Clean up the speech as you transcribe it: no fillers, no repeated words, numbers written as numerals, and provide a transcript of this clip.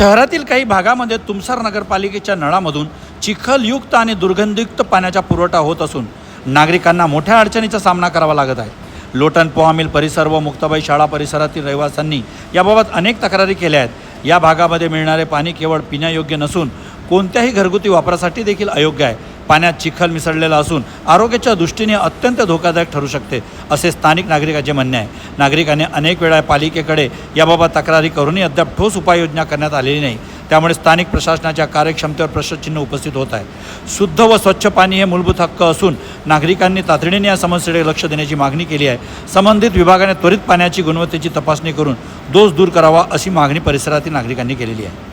शहरातील काही भागामध्ये तुमसर नगरपालिकेच्या नळामधून चिखलयुक्त आणि दुर्गंधयुक्त पाण्याचा पुरवठा होत असून नागरिकांना मोठ्या अडचणीचा सामना करावा लागत आहे। लोटन पोहा मिल परिसर व मुक्ताबाई शाळा परिसरातील रहिवाशांनी याबाबत अनेक तक्रारी केल्या आहेत। या भागामध्ये मिळणारे पाणी केवळ पिण्यायोग्य नसून कोणत्याही घरगुती वापरासाठी देखील अयोग्य आहे। पाण्यात चिखल मिसळलेला असून आरोग्याच्या दृष्टीने अत्यंत धोकादायक ठरू शकते असे स्थानिक नागरिकांचे म्हणणे आहे। नागरिकांनी अनेक वेळा पालिकेकडे याबाबत तक्रारी करूनही अद्याप ठोस उपाययोजना करण्यात आलेली नाही। त्यामुळे स्थानिक प्रशासनाच्या कार्यक्षमतेवर प्रश्नचिन्ह उपस्थित होत आहे। शुद्ध व स्वच्छ पाणी हे मूलभूत हक्क असून नागरिकांनी तातडीने या समस्येकडे लक्ष देण्याची मागणी केली आहे। संबंधित विभागाने त्वरित पाण्याची गुणवत्तेची तपासणी करून दोष दूर करावा अशी मागणी परिसरातील नागरिकांनी केलेली आहे।